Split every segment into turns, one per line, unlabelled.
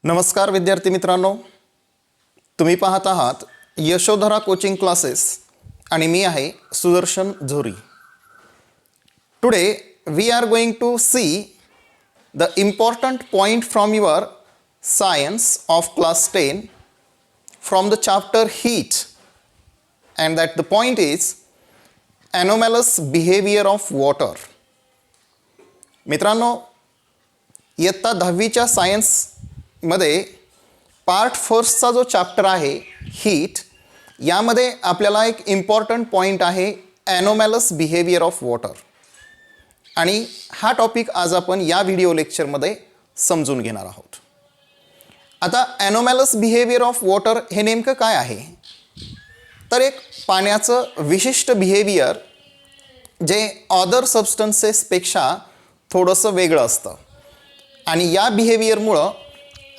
नमस्कार विद्यार्थी मित्रांनो, तुम्ही पाहत आहात यशोधरा कोचिंग क्लासेस आणि मी आहे Sudarshan Jhori. Today we are going to see the important point from your science of class 10 from the chapter heat, and that the point is anomalous behavior of water. मित्रांनो, इयत्ता 10वीच्या सायन्समध्ये पार्ट फर्स्टचा जो चॅप्टर आहे heat, यामध्ये आपल्याला एक इम्पॉर्टंट पॉईंट आहे ॲनोमॅलस behaviour of water, आणि हा टॉपिक आज आपण या व्हिडिओ लेक्चरमध्ये समजून घेणार आहोत. आता ॲनोमॅलस बिहेवियर ऑफ वॉटर हे नेमकं काय आहे? तर एक पाण्याचं विशिष्ट बिहेवियर जे अदर सबस्टन्सेसपेक्षा थोडंसं वेगळं असतं, आणि या बिहेवियरमुळं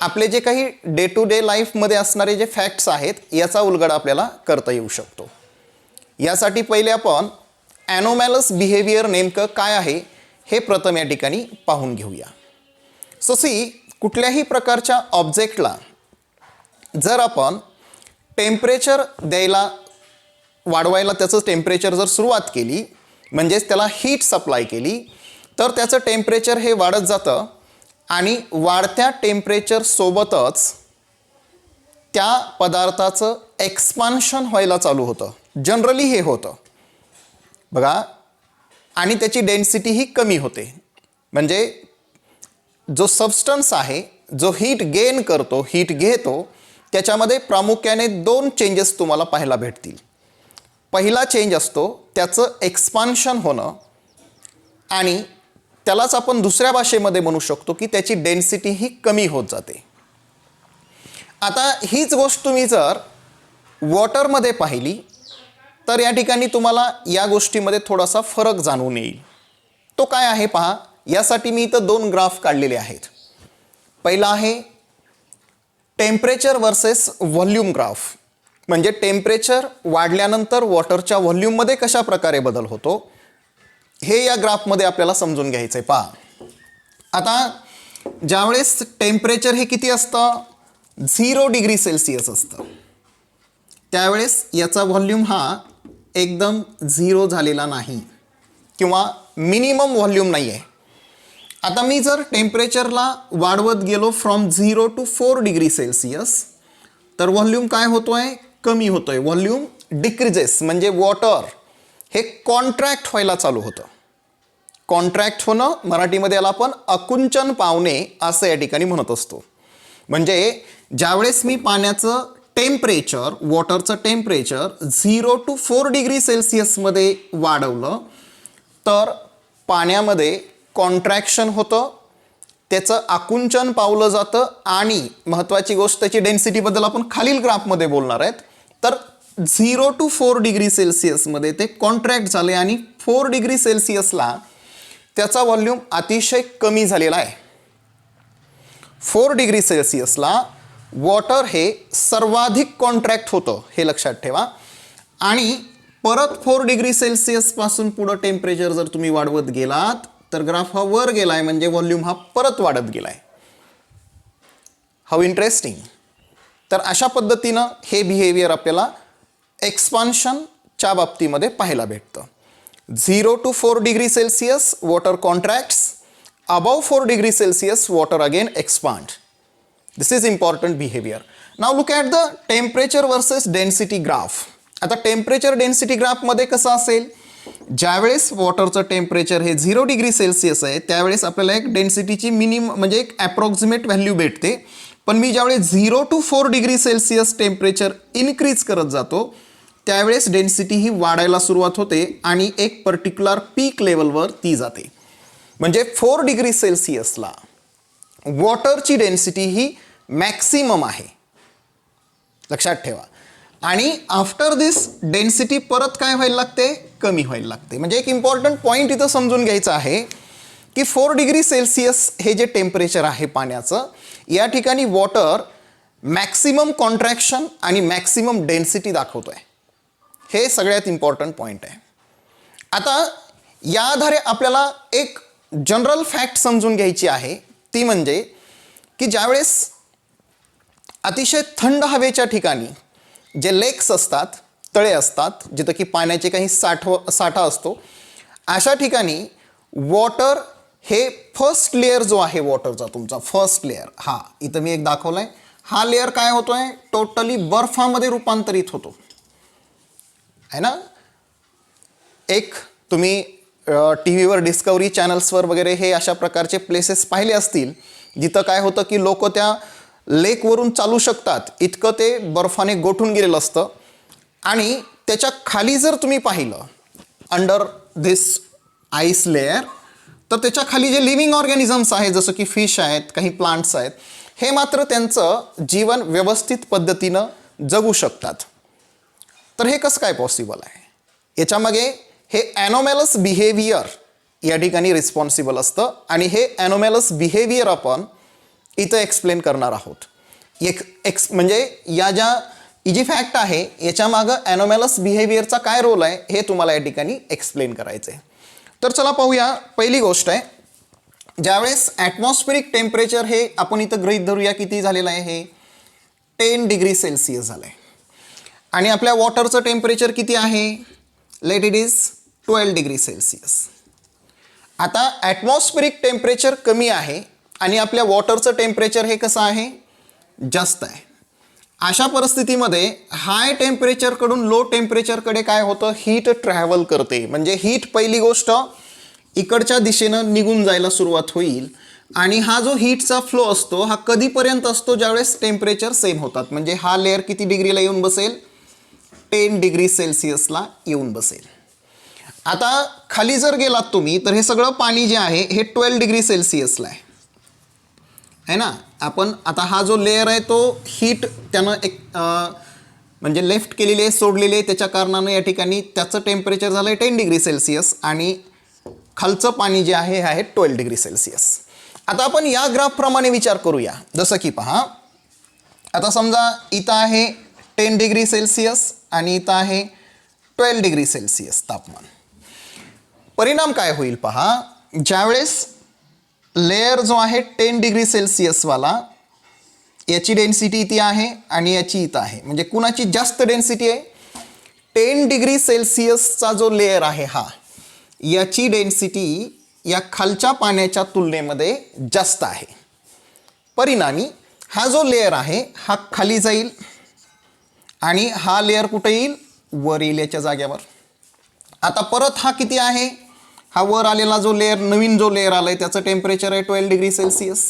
आपले जे काही डे टू डे लाईफमध्ये असणारे जे फॅक्ट्स आहेत याचा उलगडा आपल्याला करता येऊ शकतो. यासाठी पहिले आपण ॲनोमॅलस बिहेवियर नेमकं काय आहे हे प्रथम या ठिकाणी पाहून घेऊया. सो सी, कुठल्याही प्रकारच्या ऑब्जेक्टला जर आपण टेम्परेचर द्यायला वाढवायला त्याचं टेम्परेचर जर सुरुवात केली, म्हणजेच त्याला हीट सप्लाय केली, तर त्याचं टेम्परेचर हे वाढत जातं, आणि वाढत्या टेम्परेचरसोबतच त्या पदार्थाचं एक्सपान्शन व्हायला चालू होतं. जनरली हे होतं बघा, आणि त्याची डेन्सिटी ही कमी होते. म्हणजे जो सबस्टन्स आहे, जो हीट गेन करतो, हीट घेतो, त्याच्यामध्ये प्रामुख्याने 2 चेंजेस तुम्हाला पाहायला भेटतील. पहिला चेंज असतो त्याचं एक्सपान्शन होणं, आणि त्यालाच आपण दुसऱ्या भाषेमध्ये म्हणू शकतो की त्याची डेन्सिटी ही कमी होत जाते. आता हीच गोष्ट तुम्ही जर वॉटरमध्ये पाहिली तर या ठिकाणी तुम्हाला या गोष्टीमध्ये थोडासा फरक जाणवून येईल. तो काय आहे पहा. यासाठी मी इथं 2 ग्राफ काढलेले आहेत. पहिला आहे टेम्परेचर वर्सेस व्हॉल्यूम ग्राफ, म्हणजे टेम्परेचर वाढल्यानंतर वॉटरच्या व्हॉल्यूममध्ये कशा प्रकारे बदल होतो हे या ग्राफमध्ये आपल्याला समजून घ्यायचं आहे. पहा, आता ज्यावेळेस टेम्परेचर हे किती असतं, 0 डिग्री सेल्सिअस असतं, त्यावेळेस याचा व्हॉल्यूम हा एकदम 0 झालेला नाही, किंवा मिनिमम व्हॉल्यूम नाही आहे. आता मी जर टेम्परेचरला वाढवत गेलो फ्रॉम 0 to 4 डिग्री सेल्सिअस, तर व्हॉल्यूम काय होतोय, कमी होतोय. व्हॉल्यूम डिक्रीजेस, म्हणजे वॉटर हे कॉन्ट्रॅक्ट व्हायला चालू होतं. कॉन्ट्रॅक्ट होणं, मराठीमध्ये याला आपण आकुंचन पावणे असं या ठिकाणी म्हणत असतो. म्हणजे ज्यावेळेस मी पाण्याचं टेम्परेचर, वॉटरचं टेम्परेचर 0 to 4 डिग्री सेल्सिअसमध्ये वाढवलं, तर पाण्यामध्ये कॉन्ट्रॅक्शन होतं, त्याचं आकुंचन पावलं जातं, आणि महत्त्वाची गोष्ट त्याची डेन्सिटीबद्दल आपण खालील ग्राफमध्ये बोलणार आहेत. तर 0 to 4 डिग्री सेल्सिअसमध्ये ते कॉन्ट्रॅक्ट झाले, आणि 4 डिग्री सेल्सिअसला त्याचा व्हॉल्यूम अतिशय कमी झालेला आहे. 4 डिग्री सेल्सिअसला वॉटर हे सर्वाधिक कॉन्ट्रॅक्ट होतं, हे लक्षात ठेवा. आणि परत 4 डिग्री सेल्सिअसपासून पुढं टेम्परेचर जर तुम्ही वाढवत गेलात तर ग्राफ हा वर गेलाय, म्हणजे व्हॉल्यूम हा परत वाढत गेलाय. How interesting. तर अशा पद्धतीनं हे बिहेवियर आपल्याला एक्सपान्शनच्या बाबतीमध्ये पाहायला भेटतं. 0 to 4 degree Celsius water contracts, above 4 degree Celsius water again expand. This is important behaviour. Now look at the temperature versus density graph. आता टेम्परेचर डेन्सिटी ग्राफमध्ये कसं असेल, ज्यावेळेस वॉटरचं टेम्परेचर हे 0 डिग्री सेल्सिअस आहे, त्यावेळेस आपल्याला एक डेन्सिटीची म्हणजे एक ॲप्रॉक्सिमेट व्हॅल्यू भेटते. पण मी ज्यावेळेस 0 to 4 degree Celsius temperature increase करत जातो, त्यावेळेस डेन्सिटी ही वाढायला सुरुवात होते, आणि एक पर्टिक्युलर पीक लेवलवर ती जाते. म्हणजे 4 डिग्री सेल्सिअसला वॉटरची डेन्सिटी ही मॅक्सिमम आहे, लक्षात ठेवा. आणि आफ्टर दिस डेन्सिटी परत काय व्हायला लागते, कमी व्हायला लागते. म्हणजे एक इम्पॉर्टंट पॉईंट इथं समजून घ्यायचा आहे की 4 डिग्री सेल्सिअस हे जे टेम्परेचर आहे पाण्याचं, या ठिकाणी वॉटर मॅक्सिमम कॉन्ट्रॅक्शन आणि मॅक्सिमम डेन्सिटी दाखवतोय. हे सगळ्यात इम्पॉर्टंट पॉईंट आहे. आता या आधारे आपल्याला एक जनरल फॅक्ट समजून घ्यायची आहे, ती म्हणजे की ज्यावेळेस अतिशय थंड हवेच्या ठिकाणी जे लेक्स असतात, तळे असतात, जिथं की पाण्याचे काही साठा असतो, अशा ठिकाणी वॉटर हे फर्स्ट लेअर जो आहे वॉटरचा, तुमचा फर्स्ट लेअर, हा इथं मी एक दाखवलाय, हा लेअर काय होतोय, टोटली बर्फामध्ये रूपांतरित होतो, है ना. एक तुम्ही टी व्हीवर डिस्कवरी चॅनल्सवर वगैरे हे अशा प्रकारचे प्लेसेस पाहिले असतील, जिथं काय होतं की लोक त्या लेकवरून चालू शकतात, इतकं ते बर्फाने गोठून गेलेलं असतं. आणि त्याच्या खाली जर तुम्ही पाहिलं अंडर धिस आईस लेअर, तर त्याच्या खाली जे लिव्हिंग ऑर्गॅनिझम्स आहेत, जसं की फिश आहेत, काही प्लांट्स आहेत, हे मात्र त्यांचं जीवन व्यवस्थित पद्धतीनं जगू शकतात. तर हे कसं काय पॉसिबल आहे? याच्यामागे हे ॲनोमॅलस बिहेवियर या ठिकाणी रिस्पॉन्सिबल असतं आणि हे ॲनोमॅलस बिहेवियर आपण इथं एक्सप्लेन करणार आहोत. म्हणजे ही जी फॅक्ट आहे याच्यामागं ॲनोमॅलस बिहेवियरचा काय रोल आहे हे तुम्हाला या ठिकाणी एक्सप्लेन करायचं आहे. तर चला पाहूया. पहिली गोष्ट आहे, ज्यावेळेस ॲटमॉस्फेरिक टेम्परेचर हे आपण इथं गृहीत धरूया किती झालेलं आहे, हे 10 डिग्री सेल्सिअस झालं आहे. आणि आपल्या वॉटरचं टेम्परेचर किती आहे, let it is 12 degree Celsius. आता ॲटमॉस्फेरिक टेम्परेचर कमी आहे आणि आपल्या वॉटरचं टेम्परेचर हे कसं आहे, जास्त आहे. अशा परिस्थितीमध्ये हाय टेम्परेचरकडून लो टेम्परेचरकडे काय होतं, हीट ट्रॅव्हल करते. म्हणजे हीट पहिली गोष्ट इकडच्या दिशेनं निघून जायला सुरुवात होईल. आणि हा जो हीटचा फ्लो असतो हा कधीपर्यंत असतो, ज्यावेळेस टेम्परेचर सेम होतात. म्हणजे हा लेअर किती डिग्रीला येऊन बसेल, 10 डिग्री सेल्सिअसला येऊन बसेल. आता खाली जर गेलात तुम्ही तर हे सगळं पाणी जे आहे हे 12 डिग्री सेल्सिअसला आहे ना. आपण आता हा जो लेअर आहे तो हीट त्यानं म्हणजे लेफ्ट केलेली आहे, सोडलेली आहे, त्याच्या कारणानं या ठिकाणी त्याचं टेम्परेचर झालं आहे 10 डिग्री सेल्सिअस आणि खालचं पाणी जे आहे हे आहे 12 डिग्री सेल्सिअस. आता आपण या ग्राफप्रमाणे विचार करूया. जसं की पहा, आता समजा इथं आहे 10 डिग्री सेल्सिअस आणि इथं आहे 12 डिग्री सेल्सिअस तापमान. परिणाम काय होईल पहा, ज्यावेळेस लेअर जो आहे 10 डिग्री सेल्सिअसवाला, याची डेन्सिटी इथे आहे आणि याची इथं आहे, म्हणजे कुणाची जास्त डेन्सिटी आहे, 10 डिग्री सेल्सिअसचा जो लेअर आहे हा, याची डेन्सिटी या खालच्या पाण्याच्या तुलनेमध्ये जास्त आहे. परिणामी हा जो लेअर आहे हा खाली जाईल आणि हा लेअर कुठे येईल, वर येईल याच्या जाग्यावर. आता परत हा किती आहे, हा वर आलेला जो लेअर, नवीन जो लेअर आलाय त्याचं टेम्परेचर आहे 12 डिग्री सेल्सिअस.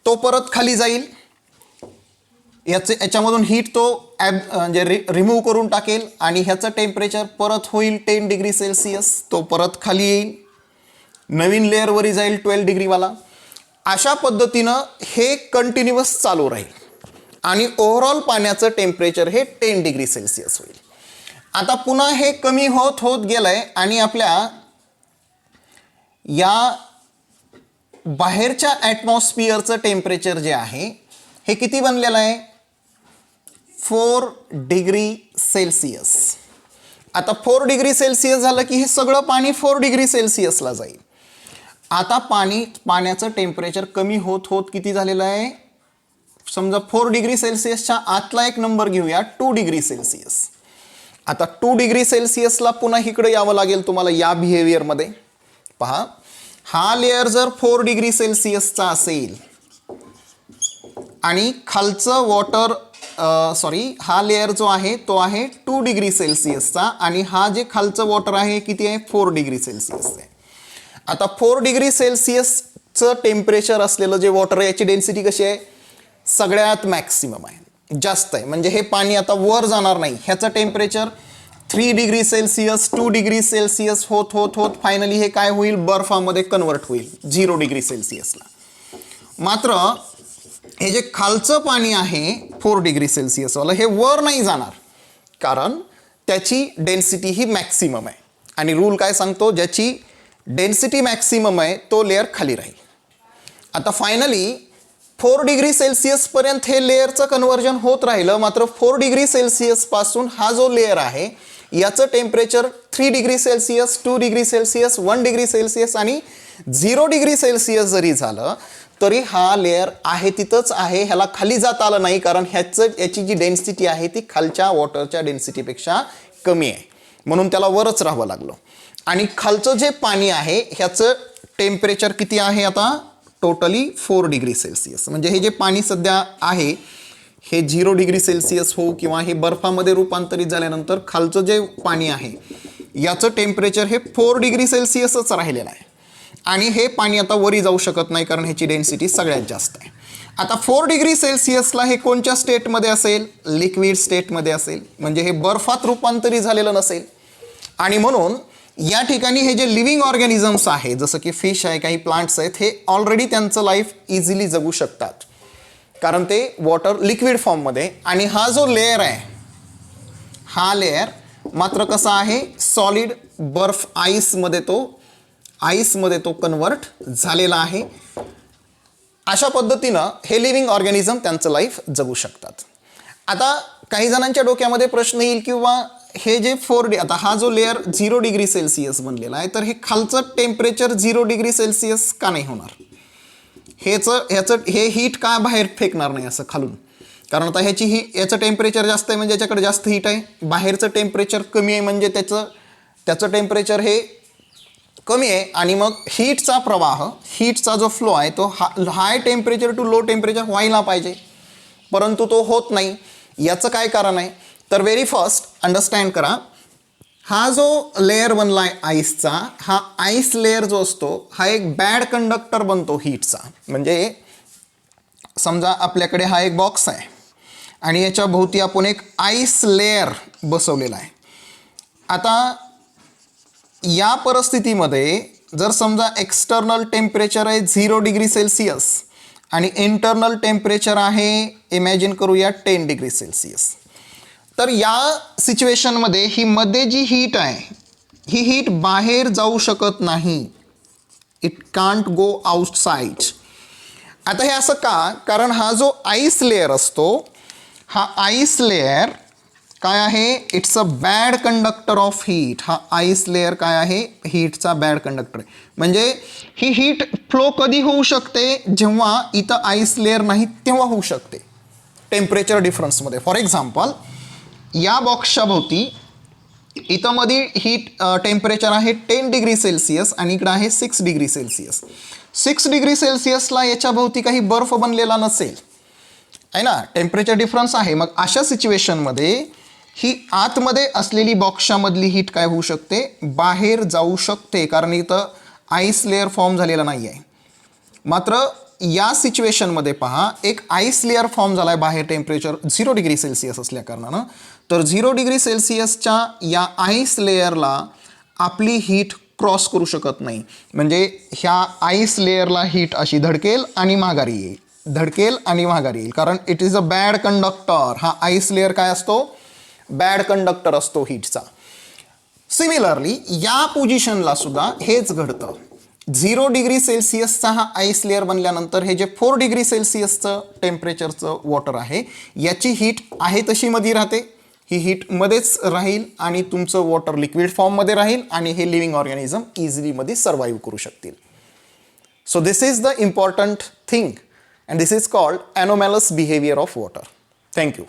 तो परत खाली जाईल, याच्यामधून हीट तो म्हणजे रिमूव्ह करून टाकेल आणि ह्याचं टेम्परेचर परत होईल 10 डिग्री सेल्सिअस. तो परत खाली येईल, नवीन लेअरवरी जाईल 12 डिग्रीवाला. अशा पद्धतीनं हे कंटिन्युअस चालू राहील आणि ओव्हरऑल पाण्याचं टेम्परेचर हे 10 डिग्री सेल्सिअस होईल. आता पुन्हा हे कमी होत होत गेलंय आणि आपल्या या बाहेरच्या ॲटमॉस्फिअरचं टेम्परेचर जे आहे हे किती बनलेलं आहे, 4 डिग्री सेल्सिअस. आता 4 डिग्री सेल्सिअस झालं की हे सगळं पाणी 4 डिग्री सेल्सिअसला जाईल. आता पाण्याचं टेम्परेचर कमी होत होत किती झालेलं आहे, समजा 4 डिग्री सेल्सिअसच्या आतला एक नंबर घेऊया, 2 डिग्री सेल्सिअस. आता 2 डिग्री सेल्सिअसला पुन्हा इकडे यावं लागेल तुम्हाला या बिहेवियरमध्ये. पहा, हा लेअर जर 4 डिग्री सेल्सिअसचा असेल आणि खालचं वॉटर हा लेअर जो आहे तो आहे 2 डिग्री सेल्सिअसचा आणि हा जे खालचं वॉटर आहे किती आहे, 4 डिग्री सेल्सिअसचं आहे. आता 4 डिग्री सेल्सिअसचं टेम्परेचर असलेलं जे वॉटर आहे याची डेन्सिटी कशी आहे, सगळ्यात मॅक्सिमम आहे, जास्त आहे. म्हणजे हे पाणी आता वर जाणार नाही. ह्याचं temperature 3 degree Celsius 2 degree Celsius होत होत होत फायनली हे काय होईल, बर्फामध्ये कन्वर्ट होईल 0 डिग्री सेल्सिअसला. मात्र हे जे खालचं पाणी आहे 4 डिग्री सेल्सिअसवालं हे वर नाही जाणार, कारण त्याची डेन्सिटी ही मॅक्सिमम आहे. आणि रूल काय सांगतो, ज्याची डेन्सिटी मॅक्सिमम आहे तो लेअर खाली राहील. आता फायनली 4 डिग्री सेल्सिअसपर्यंत हे लेअरचं कन्व्हर्जन होत राहिलं, मात्र 4 डिग्री सेल्सिअसपासून हा जो लेअर आहे याचं temperature 3 degree Celsius, 2 degree Celsius, 1 degree Celsius आणि 0 डिग्री सेल्सिअस जरी झालं तरी हा लेअर आहे तिथंच आहे, ह्याला खाली जाता आलं नाही, कारण याची जी डेन्सिटी आहे ती खालच्या वॉटरच्या डेन्सिटीपेक्षा कमी आहे, म्हणून त्याला वरच राहावं लागलं. आणि खालचं जे पाणी आहे ह्याचं टेम्परेचर किती आहे आता, टोटली 4 डिग्री सेल्सिअस. म्हणजे हे जे पाणी सध्या आहे हे 0 डिग्री सेल्सिअस हो किंवा हे बर्फामध्ये रूपांतरित झाल्यानंतर खालचं जे पाणी आहे याचं टेम्परेचर हे 4 डिग्री सेल्सिअसच राहिलेलं आहे. आणि हे पाणी आता वरी जाऊ शकत नाही कारण ह्याची डेन्सिटी सगळ्यात जास्त आहे. आता 4 डिग्री सेल्सिअसला हे कोणत्या स्टेटमध्ये असेल, लिक्विड स्टेटमध्ये असेल, म्हणजे हे बर्फात रूपांतरित झालेलं नसेल. आणि म्हणून या ठिकाणी हे जे लिव्हिंग ऑर्गॅनिझम्स आहे जसं की फिश आहे, काही प्लांट्स आहेत, हे ऑलरेडी त्यांचं लाईफ इझिली जगू शकतात कारण ते वॉटर लिक्विड फॉर्ममध्ये. आणि हा जो लेअर आहे हा लेअर मात्र कसा आहे, सॉलिड बर्फ आईसमध्ये तो कन्वर्ट झालेला आहे. अशा पद्धतीनं हे लिव्हिंग ऑर्गॅनिझम त्यांचं लाईफ जगू शकतात. आता काही जणांच्या डोक्यामध्ये प्रश्न येईल किंवा हे जे आता हा जो लेअर 0 डिग्री सेल्सिअस बनलेला आहे तर हे खालचं टेम्परेचर 0 डिग्री सेल्सिअस का नाही होणार, हे हीट का बाहेर फेकणार नाही असं खालून, कारण आता याचं टेम्परेचर जास्त आहे म्हणजे याच्याकडे जास्त हीट आहे, बाहेरचं टेम्परेचर कमी आहे म्हणजे त्याचं टेम्परेचर हे कमी आहे. आणि मग हीटचा जो फ्लो आहे तो high temperature to low temperature व्हायला पाहिजे, परंतु तो होत नाही. याचं काय कारण आहे तर व्हेरी फर्स्ट अंडरस्टँड करा, हा जो लेअर बनला आहे आईसचा, हा आईस लेअर जो असतो हा एक बॅड कंडक्टर बनतो हीटचा. म्हणजे समजा आपल्याकडे हा एक बॉक्स आहे आणि याच्या भोवती आपण एक आईस लेअर बसवलेला आहे. आता या परिस्थितीमध्ये जर समजा एक्सटर्नल टेम्परेचर आहे 0 डिग्री सेल्सिअस आणि इंटरनल टेम्परेचर आहे इमॅजिन करूया 10 डिग्री सेल्सिअस, तर या सिच्युएशनमध्ये ही मध्ये जी हीट आहे ही हीट बाहेर जाऊ शकत नाही, इट कांट गो आउटसाइड. आता हे असं का, कारण हा जो आईस लेअर असतो हा आईस लेअर काय आहे, it's a bad conductor of heat. हा आईस लेअर काय आहे, हीटचा बॅड कंडक्टर आहे. म्हणजे ही हीट फ्लो कधी होऊ शकते, जेव्हा इथं आईस लेअर नाही तेव्हा होऊ शकते टेम्परेचर डिफरन्समध्ये. फॉर एक्झाम्पल या बॉक्सच्या भोवती इथं मध्ये हीट टेम्परेचर आहे 10 डिग्री सेल्सिअस आणि इकडं आहे 6 डिग्री सेल्सिअस. 6 डिग्री सेल्सिअसला याच्या भोवती काही बर्फ बनलेला नसेल आहे ना, टेम्परेचर डिफरन्स आहे. मग अशा सिच्युएशनमध्ये ही आतमध्ये असलेली बॉक्सच्या मधली हीट काय होऊ शकते, बाहेर जाऊ शकते, कारण इथं आईस लेअर फॉर्म झालेला नाही आहे. मात्र या सिच्युएशनमध्ये पहा, एक आईस लेअर फॉर्म झाला आहे बाहेर टेम्परेचर 0 डिग्री सेल्सिअस असल्या कारणानं, तर 0 डिग्री सेल्सिअसच्या या आईस लेअरला आपली हीट क्रॉस करू शकत नाही. म्हणजे ह्या आईस लेअरला हीट अशी धडकेल आणि माघारी येईल, कारण it is a bad conductor. हा आईस लेअर काय असतो, बॅड कंडक्टर असतो हीटचा. सिमिलरली या पोझिशनला सुद्धा हेच घडतं. 0 डिग्री सेल्सिअसचा हा आईस लेअर बनल्यानंतर हे जे 4 डिग्री सेल्सिअसचं टेम्परेचरचं वॉटर आहे याची हीट आहे तशी मध्ये राहते, ही हीट मध्येच राहील आणि तुमचं वॉटर लिक्विड फॉर्ममध्ये राहील आणि हे लिव्हिंग ऑर्गॅनिझम इझिली मध्ये सर्वाईव्ह करू शकतील. So this is the important thing and this is called anomalous behavior of water. Thank you.